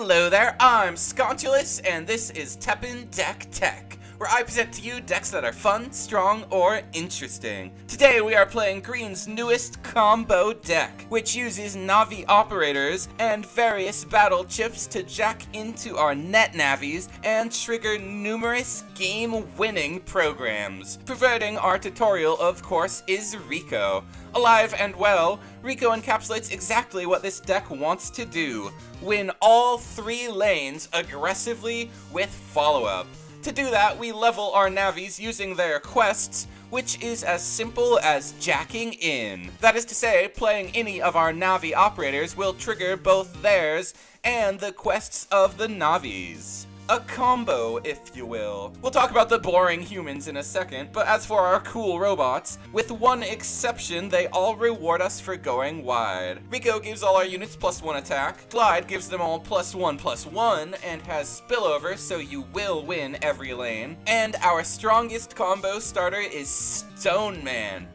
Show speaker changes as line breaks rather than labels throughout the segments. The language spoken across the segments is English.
Hello there, I'm Scontulus, and this is TEPPEN Deck Tech, where I present to you decks that are fun, strong, or interesting. Today we are playing Green's newest combo deck, which uses Navi Operators and various battle chips to jack into our net navis and trigger numerous game-winning programs. Perverting our tutorial, of course, is RiCO. Alive and well, RiCO encapsulates exactly what this deck wants to do: win all 3 lanes aggressively with follow-up. To do that, we level our navis using their quests, which is as simple as jacking in. That is to say, playing any of our Navi operators will trigger both theirs and the quests of the navis. A combo, if you will. We'll talk about the boring humans in a second, but as for our cool robots, with one exception, they all reward us for going wide. RiCO gives all our units +1 attack, Glide gives them all +1/+1, and has spillover, so you will win every lane, and our strongest combo starter is Stoneman.EXE,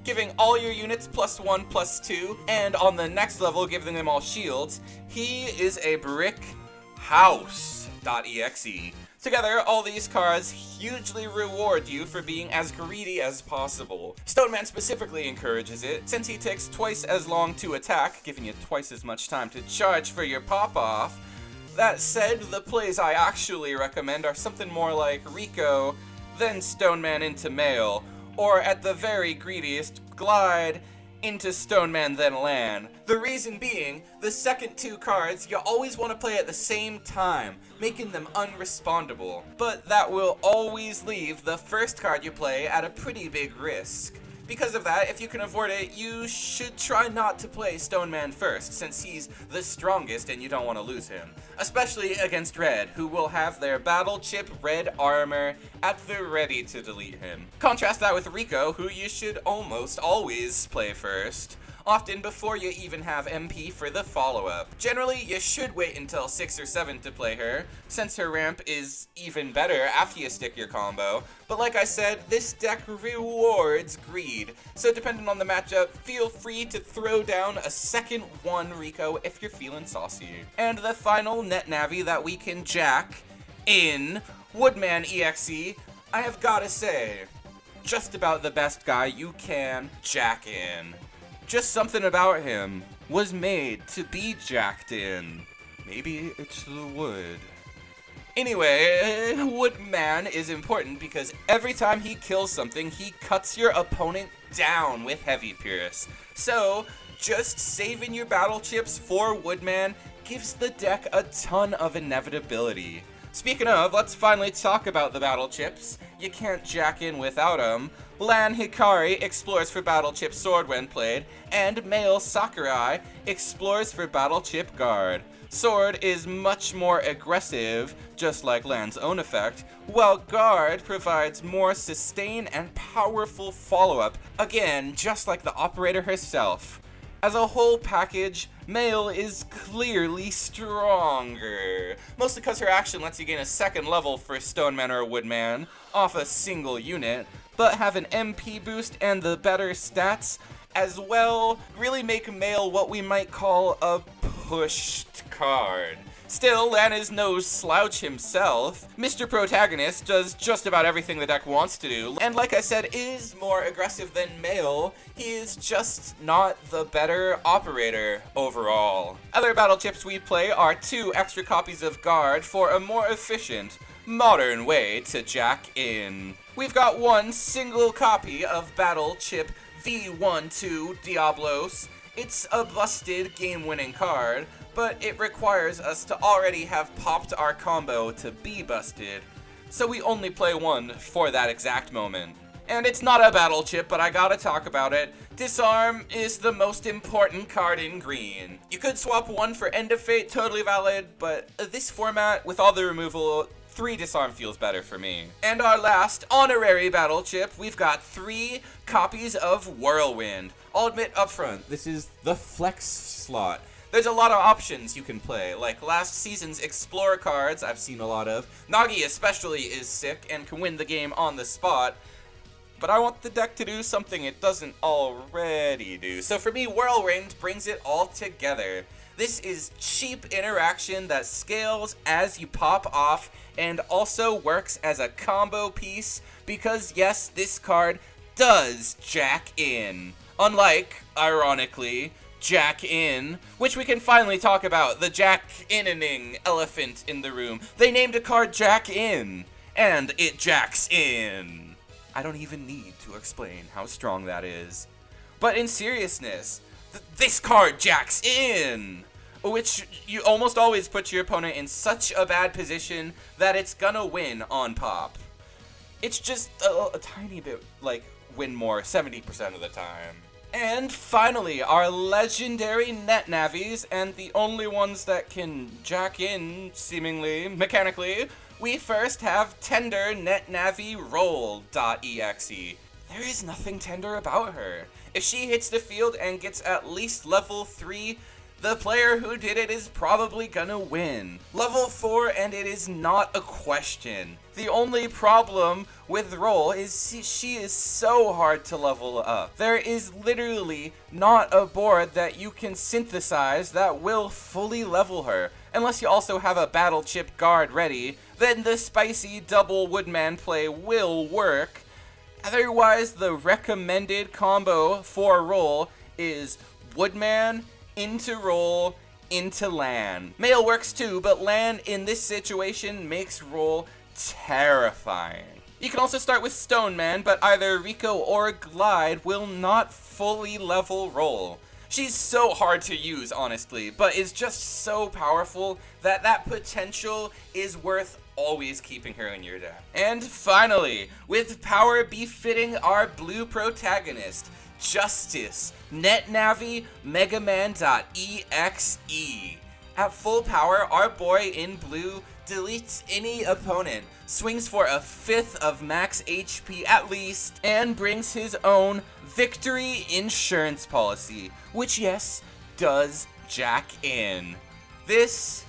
giving all your units +1/+2, and on the next level giving them all shields. He is a brick house.exe. Together, all these cards hugely reward you for being as greedy as possible. Stoneman specifically encourages it, since he takes twice as long to attack, giving you twice as much time to charge for your pop-off. That said, the plays I actually recommend are something more like RiCO, then Stoneman into Mail, or at the very greediest, Glide into Stoneman then Land. The reason being, the second 2 cards you always want to play at the same time, making them unrespondable. But that will always leave the first card you play at a pretty big risk. Because of that, if you can avoid it, you should try not to play Stoneman first, since he's the strongest and you don't want to lose him. Especially against Red, who will have their battle chip red armor at the ready to delete him. Contrast that with RiCO, who you should almost always play first, often before you even have MP for the follow-up. Generally, you should wait until 6 or 7 to play her, since her ramp is even better after you stick your combo. But like I said, this deck rewards greed, so depending on the matchup, feel free to throw down a second 1 RiCO if you're feeling saucy. And the final net navi that we can jack in Woodman.EXE, I have gotta say, just about the best guy you can jack in. Just something about him was made to be jacked in. Maybe it's the wood. Anyway, Woodman is important because every time he kills something, he cuts your opponent down with Heavy Pierce. So, just saving your battle chips for Woodman gives the deck a ton of inevitability. Speaking of, let's finally talk about the battle chips. You can't jack in without them. Lan Hikari explores for battle chip sword when played, and Male Sakurai explores for battle chip guard. Sword is much more aggressive, just like Lan's own effect, while guard provides more sustain and powerful follow-up, again, just like the operator herself. As a whole package, Male is clearly stronger, mostly because her action lets you gain a second level for Stoneman or Woodman off a single unit, but have an MP boost and the better stats as well really make Male what we might call a pushed card. Still, Lan is no slouch himself. Mr. Protagonist does just about everything the deck wants to do, and like I said, is more aggressive than Male. He is just not the better operator overall. Other battle chips we play are 2 extra copies of Guard for a more efficient, modern way to jack in. We've got 1 single copy of battle chip V12 Diablos. It's a busted game-winning card, but it requires us to already have popped our combo to be busted, so we only play 1 for that exact moment. And it's not a battle chip, but I gotta talk about it. Disarm is the most important card in Green. You could swap 1 for End of Fate, totally valid, but this format, with all the removal, 3 disarm feels better for me. And our last honorary battle chip, we've got 3 copies of Whirlwind. I'll admit upfront, this is the flex slot. There's a lot of options you can play, like last season's Explorer cards I've seen a lot of. Nagi especially is sick and can win the game on the spot. But I want the deck to do something it doesn't already do. So for me, Whirlwind brings it all together. This is cheap interaction that scales as you pop off and also works as a combo piece because yes, this card does jack in. Unlike, ironically, Jack In, which we can finally talk about, the Jack-in-ing elephant in the room. They named a card Jack In, and it jacks in. I don't even need to explain how strong that is. But in seriousness, this card jacks in, which you almost always put your opponent in such a bad position that it's gonna win on pop. It's just a tiny bit, like, win more 70% of the time. And finally, our legendary net navies, and the only ones that can jack in, seemingly, mechanically, we first have tender net navi Roll.EXE. There is nothing tender about her. If she hits the field and gets at least level 3, the player who did it is probably gonna win. Level 4 and it is not a question. The only problem with Roll is she is so hard to level up. There is literally not a board that you can synthesize that will fully level her. Unless you also have a battle chip guard ready, then the spicy double woodman play will work. Otherwise, the recommended combo for Roll is woodman into Roll, into Lan. Mail works too, but Lan in this situation makes Roll terrifying. You can also start with Stone Man, but either RiCO or Glide will not fully level Roll. She's so hard to use, honestly, but is just so powerful that potential is worth always keeping her in your deck. And finally, with power befitting our blue protagonist, Justice, Net Navi, MegaMan.EXE. At full power, our boy in blue deletes any opponent, swings for a 5th of max HP at least, and brings his own victory insurance policy, which yes, does jack in. This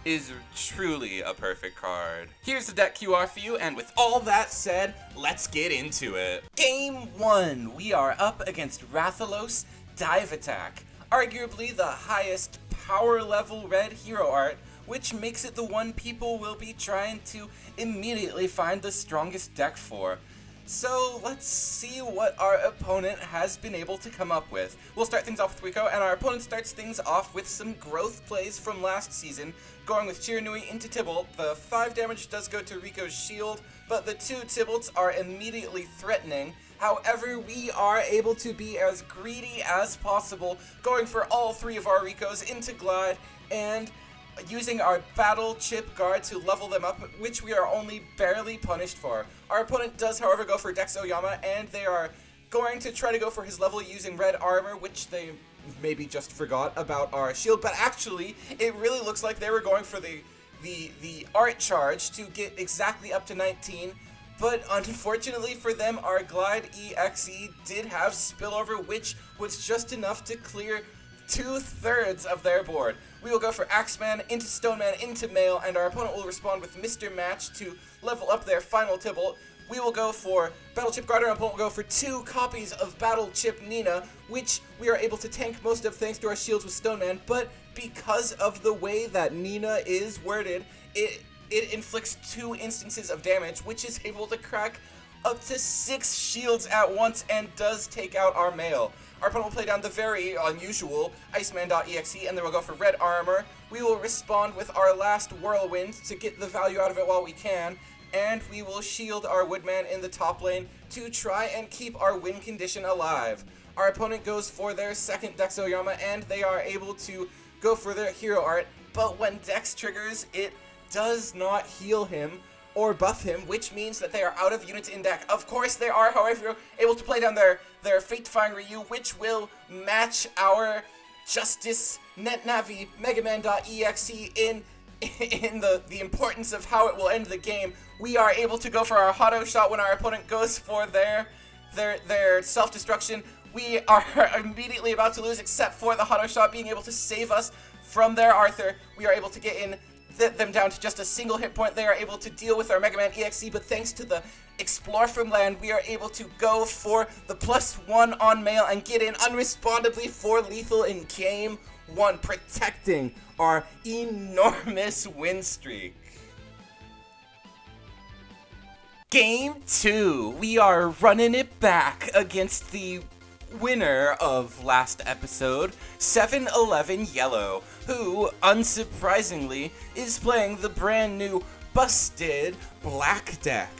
is truly a perfect card. Here's the deck QR for you, and with all that said, let's get into it. Game 1, we are up against Rathalos Dive Attack, arguably the highest power level red hero art, which makes it the one people will be trying to immediately find the strongest deck for. So let's see what our opponent has been able to come up with. We'll start things off with RiCO, and our opponent starts things off with some growth plays from last season, going with Chirinui into Tibalt. The 5 damage does go to RiCO's shield, but the 2 Tibalts are immediately threatening. However, we are able to be as greedy as possible, going for all 3 of our RiCOs into Glide, and using our battle chip guard to level them up, which we are only barely punished for. Our opponent does, however, go for Dex Oyama, and they are going to try to go for his level using red armor, which they maybe just forgot about our shield, but actually, it really looks like they were going for the art charge to get exactly up to 19, but unfortunately for them, our Glide.EXE did have spillover, which was just enough to clear 2/3 of their board. We will go for Axeman into Stoneman into Mail, and our opponent will respond with Mr. Match to level up their final Tibalt. We will go for Battle Chip Guard, and our opponent will go for 2 copies of Battle Chip Nina, which we are able to tank most of thanks to our shields with Stoneman, but because of the way that Nina is worded, it inflicts 2 instances of damage, which is able to crack up to 6 shields at once and does take out our Mail. Our opponent will play down the very unusual Iceman.EXE, and then we'll go for red armor. We will respond with our last Whirlwind to get the value out of it while we can, and we will shield our Woodman in the top lane to try and keep our win condition alive. Our opponent goes for their second Dex Oyama, and they are able to go for their hero art, but when Dex triggers, it does not heal him or buff him, which means that they are out of units in deck. Of course they are, however, able to play down their Fate-defying Ryu, which will match our Justice Net Navi MegaMan.EXE in the importance of how it will end the game. We are able to go for our auto shot when our opponent goes for their self-destruction. We are immediately about to lose, except for the auto shot being able to save us from their Arthur. We are able to get in them down to just a single hit point. They are able to deal with our MegaMan.EXE, but thanks to the Explore from Land, we are able to go for the +1 on Mail and get in unrespondably for lethal in game one protecting our enormous win streak. Game 2, we are running it back against the winner of last episode, 7-11 Yellow, who, unsurprisingly, is playing the brand new busted black deck.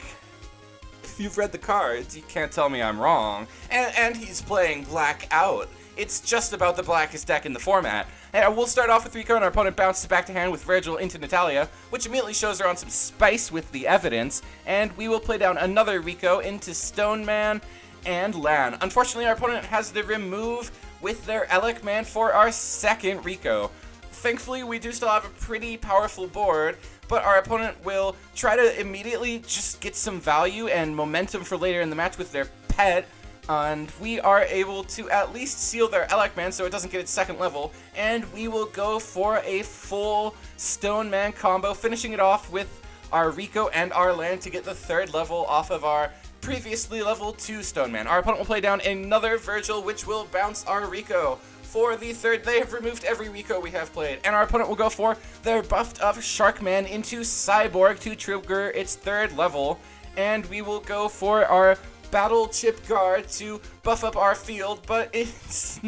If you've read the cards, you can't tell me I'm wrong. And he's playing black out. It's just about the blackest deck in the format. And we'll start off with RiCO, and our opponent bounces back to hand with Virgil into Natalia, which immediately shows her on some spice with the evidence, and we will play down another RiCO into Stoneman and Lan. Unfortunately, our opponent has to remove with their Elec Man for our second RiCO. Thankfully, we do still have a pretty powerful board, but our opponent will try to immediately just get some value and momentum for later in the match with their pet, and we are able to at least seal their Elec Man so it doesn't get its second level, and we will go for a full Stone Man combo, finishing it off with our RiCO and our Lan to get the third level off of our previously level 2 Stone Man. Our opponent will play down another Virgil, which will bounce our RiCO. For the third, they have removed every RiCO we have played, and our opponent will go for their buffed up Sharkman into Cyborg to trigger its third level, and we will go for our Battle Chip Guard to buff up our field, but it's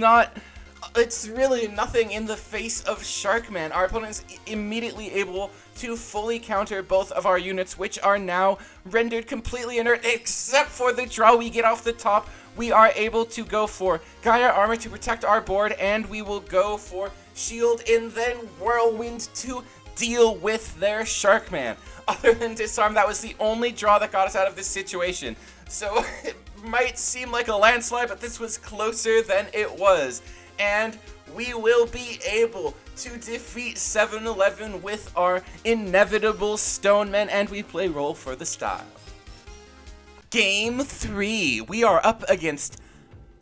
really nothing in the face of Sharkman. Our opponent is immediately able to fully counter both of our units, which are now rendered completely inert, except for the draw we get off the top. We are able to go for GAEA Armor to protect our board, and we will go for Shield and then Whirlwind to deal with their Sharkman. Other than Disarm, that was the only draw that got us out of this situation. So it might seem like a landslide, but this was closer than it was. And we will be able to defeat 7-11 with our inevitable Stonemen, and we play Roll for the style. Game 3, we are up against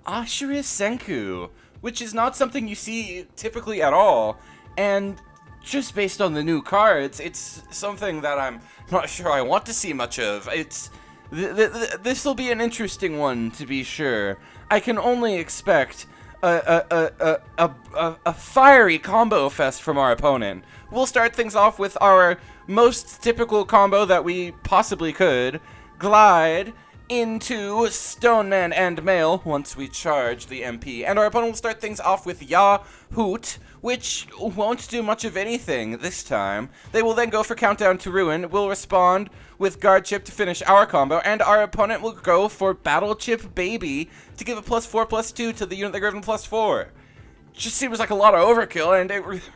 Ashura Senku, which is not something you see typically at all, and just based on the new cards, it's something that I'm not sure I want to see much of. This will be an interesting one, to be sure. I can only expect a fiery combo fest from our opponent. We'll start things off with our most typical combo that we possibly could. Glide into Stoneman and Male once we charge the MP. And our opponent will start things off with Ya Hoot, which won't do much of anything this time. They will then go for Countdown to Ruin. We'll respond with Guard Chip to finish our combo, and our opponent will go for Battle Chip Baby to give a +4/+2 to the unit that gives them +4. Just seems like a lot of overkill, and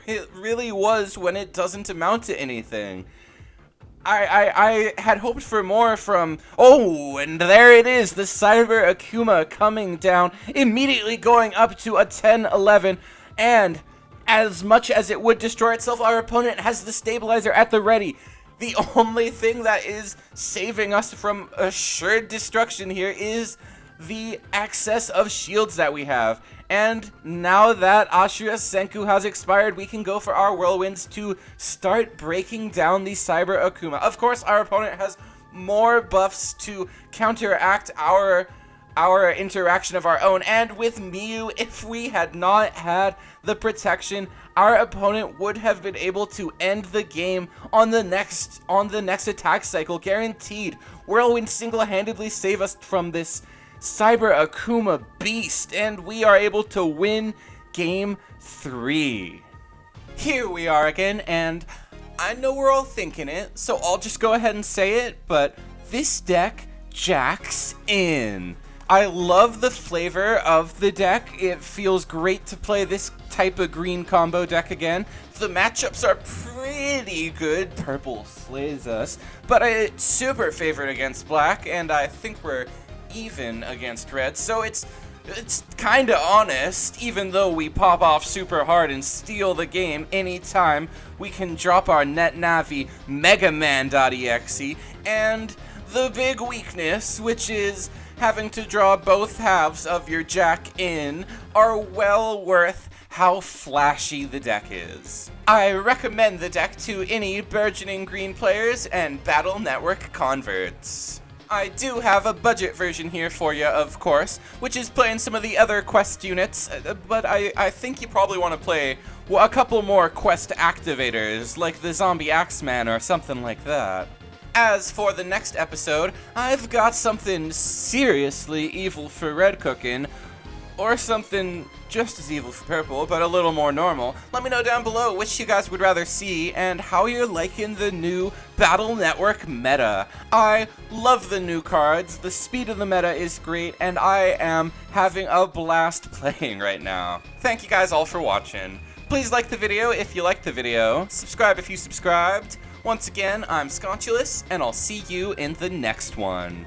it really was when it doesn't amount to anything. I had hoped for more from... Oh, and there it is, the Cyber AKUMA coming down, immediately going up to a 10-11, and as much as it would destroy itself, our opponent has the stabilizer at the ready. The only thing that is saving us from assured destruction here is the excess of shields that we have. And now that Ashura Senku has expired, we can go for our Whirlwinds to start breaking down the Cyber AKUMA. Of course, our opponent has more buffs to counteract our interaction of our own, and with Miyu, if we had not had the protection, our opponent would have been able to end the game on the next attack cycle, guaranteed. Whirlwind single-handedly save us from this Cyber AKUMA beast, and we are able to win Game 3. Here we are again, and I know we're all thinking it, so I'll just go ahead and say it, but this deck jacks in. I love the flavor of the deck. It feels great to play this type of green combo deck again. The matchups are pretty good. Purple slays us, but it's super favored against black, and I think we're even against red, so it's kind of honest. Even though we pop off super hard and steal the game anytime, we can drop our net Navi MegaMan.EXE, and the big weakness, which is having to draw both halves of your jack in, are well worth how flashy the deck is. I recommend the deck to any burgeoning green players and Battle Network converts. I do have a budget version here for you, of course, which is playing some of the other quest units, but I think you probably want to play a couple more quest activators, like the Zombie Axeman or something like that. As for the next episode, I've got something seriously evil for red cooking, or something just as evil for purple, but a little more normal. Let me know down below which you guys would rather see and how you're liking the new Battle Network meta. I love the new cards, the speed of the meta is great, and I am having a blast playing right now. Thank you guys all for watching. Please like the video if you liked the video, subscribe if you subscribed. Once again, I'm Sconchulous, and I'll see you in the next one.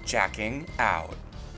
Jacking out.